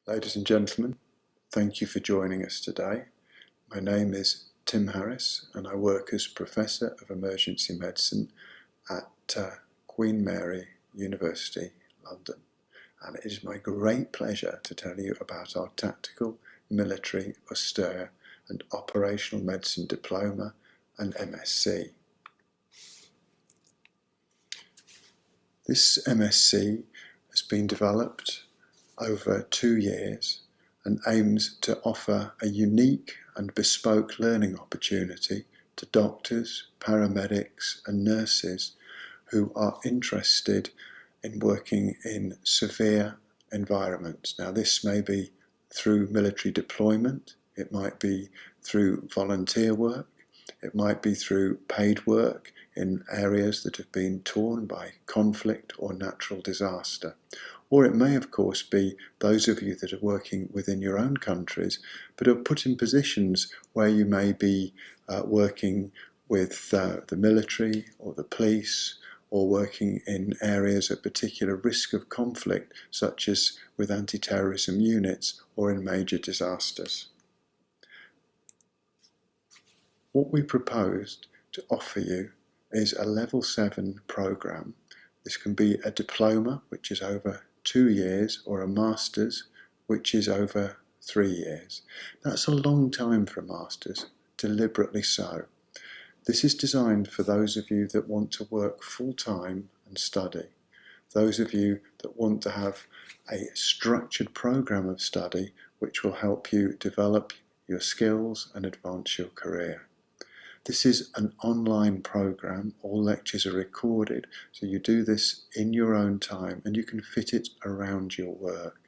Ladies and gentlemen, thank you for joining us today. My name is Tim Harris and I work as Professor of Emergency Medicine at Queen Mary University, London. And it is my great pleasure to tell you about our tactical, military, austere and operational medicine diploma and MSc. This MSc has been developed over 2 years and aims to offer a unique and bespoke learning opportunity to doctors, paramedics and nurses who are interested in working in severe environments. Now this may be through military deployment, it might be through volunteer work, it might be through paid work in areas that have been torn by conflict or natural disaster. Or it may, of course, be those of you that are working within your own countries, but are put in positions where you may be working with the military or the police, or working in areas of particular risk of conflict, such as with anti-terrorism units or in major disasters. What we proposed to offer you is a level 7 programme. This can be a diploma, which is over 2 years, or a master's, which is over 3 years. That's a long time for a master's, deliberately so. This is designed for those of you that want to work full-time and study. Those of you that want to have a structured programme of study which will help you develop your skills and advance your career. This is an online programme, all lectures are recorded, so you do this in your own time and you can fit it around your work.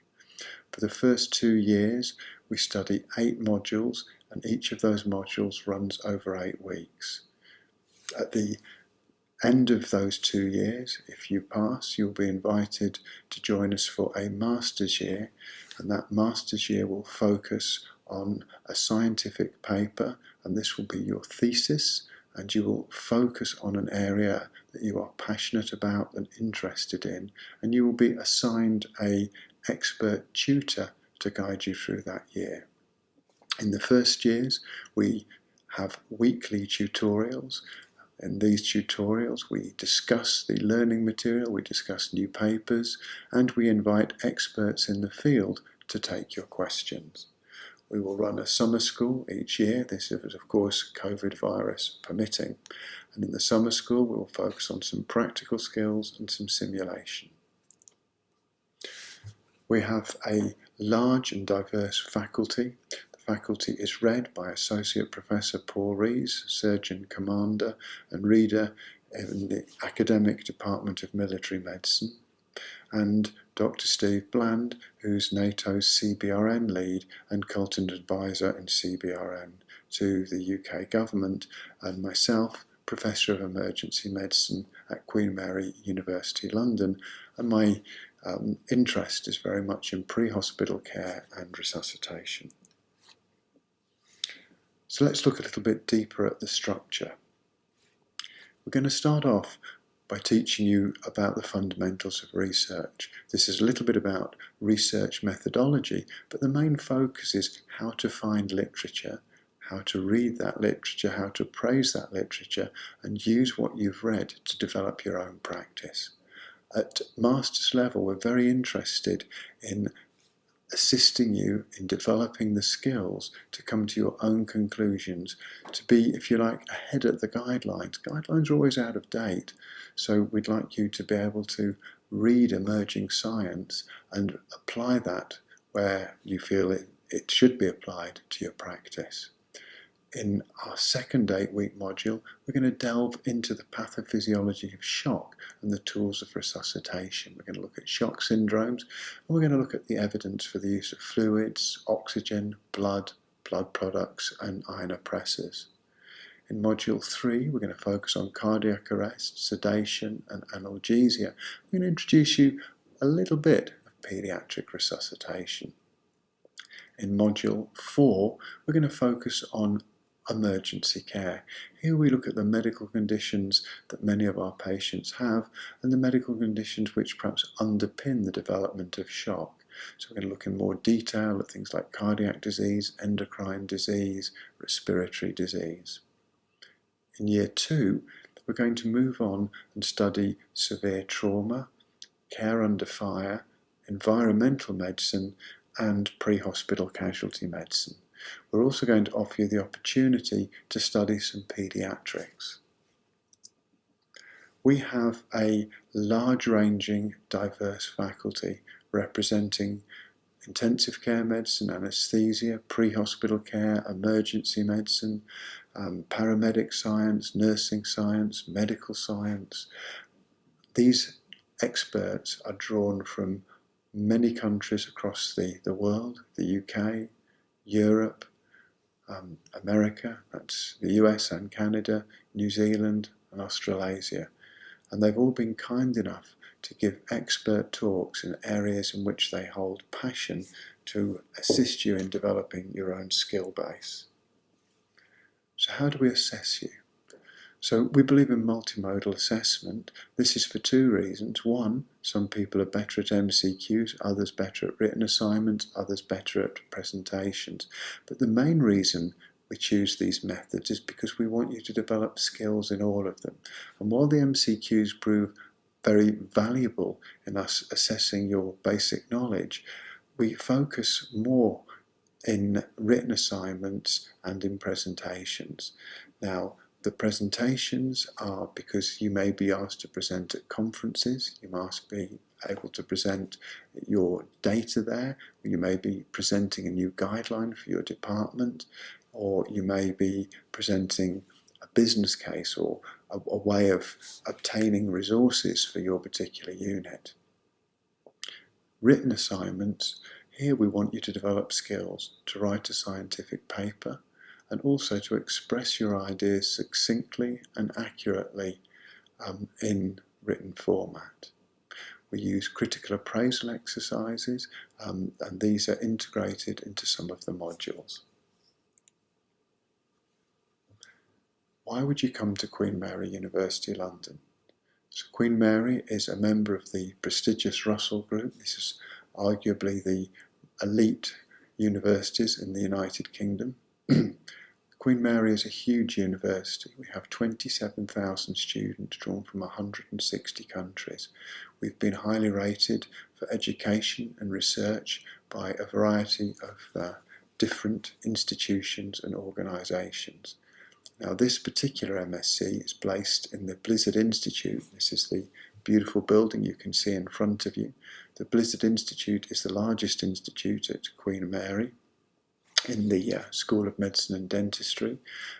For the first 2 years, we study 8 modules and each of those modules runs over 8 weeks. At the end of those 2 years, if you pass, you'll be invited to join us for a master's year, and that master's year will focus on a scientific paper, and this will be your thesis, and you will focus on an area that you are passionate about and interested in, and you will be assigned an expert tutor to guide you through that year. In the first years, we have weekly tutorials. In these tutorials, we discuss the learning material, we discuss new papers, and we invite experts in the field to take your questions. We will run a summer school each year. This is, of course, COVID virus permitting. And in the summer school, we will focus on some practical skills and some simulation. We have a large and diverse faculty. The faculty is led by Associate Professor Paul Rees, Surgeon Commander and Reader in the Academic Department of Military Medicine, and Dr. Steve Bland, who's NATO's CBRN lead and consultant advisor in CBRN to the UK government, and myself, Professor of Emergency Medicine at Queen Mary University, London, and my interest is very much in pre-hospital care and resuscitation. So let's look a little bit deeper at the structure. We're going to start off by teaching you about the fundamentals of research. This is a little bit about research methodology, but the main focus is how to find literature, how to read that literature, how to praise that literature, and use what you've read to develop your own practice. At master's level, we're very interested in assisting you in developing the skills to come to your own conclusions, to be, if you like, ahead of the guidelines. Guidelines are always out of date, so we'd like you to be able to read emerging science and apply that where you feel it should be applied to your practice. In our second 8-week module, we're going to delve into the pathophysiology of shock and the tools of resuscitation. We're going to look at shock syndromes, and we're going to look at the evidence for the use of fluids, oxygen, blood products, and ionopressors. In module 3, we're going to focus on cardiac arrest, sedation, and analgesia. We're going to introduce you a little bit of paediatric resuscitation. In module 4, we're going to focus on emergency care. Here we look at the medical conditions that many of our patients have and the medical conditions which perhaps underpin the development of shock. So we're going to look in more detail at things like cardiac disease, endocrine disease, respiratory disease. In year 2, we're going to move on and study severe trauma, care under fire, environmental medicine, and pre-hospital casualty medicine. We're also going to offer you the opportunity to study some paediatrics. We have a large-ranging, diverse faculty representing intensive care medicine, anaesthesia, pre-hospital care, emergency medicine, paramedic science, nursing science, medical science. These experts are drawn from many countries across the world, the UK, Europe, America, that's the US and Canada, New Zealand and Australasia. And they've all been kind enough to give expert talks in areas in which they hold passion to assist you in developing your own skill base. So how do we assess you? So we believe in multimodal assessment. This is for 2 reasons. One, some people are better at MCQs, others better at written assignments, others better at presentations. But the main reason we choose these methods is because we want you to develop skills in all of them. And while the MCQs prove very valuable in us assessing your basic knowledge, we focus more in written assignments and in presentations. Now, the presentations are because you may be asked to present at conferences, you must be able to present your data there, you may be presenting a new guideline for your department, or you may be presenting a business case or a way of obtaining resources for your particular unit. Written assignments, here we want you to develop skills to write a scientific paper and also to express your ideas succinctly and accurately in written format. We use critical appraisal exercises and these are integrated into some of the modules. Why would you come to Queen Mary University London? So Queen Mary is a member of the prestigious Russell Group. This is arguably the elite universities in the United Kingdom. Queen Mary is a huge university. We have 27,000 students drawn from 160 countries. We've been highly rated for education and research by a variety of different institutions and organisations. Now this particular MSc is placed in the Blizzard Institute. This is the beautiful building you can see in front of you. The Blizzard Institute is the largest institute at Queen Mary in the School of Medicine and Dentistry,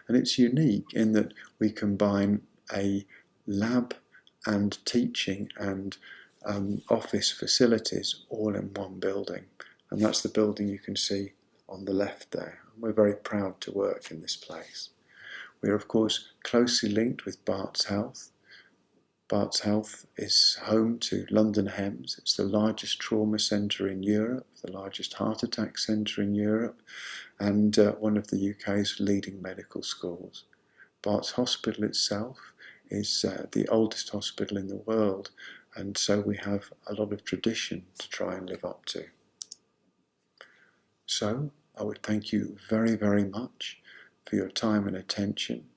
and it's unique in that we combine a lab and teaching and office facilities all in one building, and that's the building you can see on the left there. We're very proud to work in this place. We are of course closely linked with Barts Health. Barts Health is home to London HEMS. It's the largest trauma centre in Europe, the largest heart attack centre in Europe, and one of the UK's leading medical schools. Barts Hospital itself is the oldest hospital in the world, and so we have a lot of tradition to try and live up to. So I would thank you very, very much for your time and attention.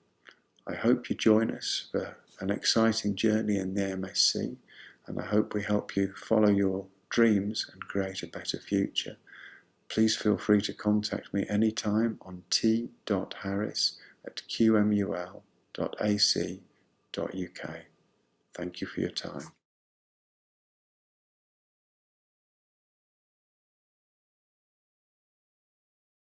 I hope you join us for an exciting journey in the MSc, and I hope we help you follow your dreams and create a better future. Please feel free to contact me anytime on t.harris@qmul.ac.uk. Thank you for your time.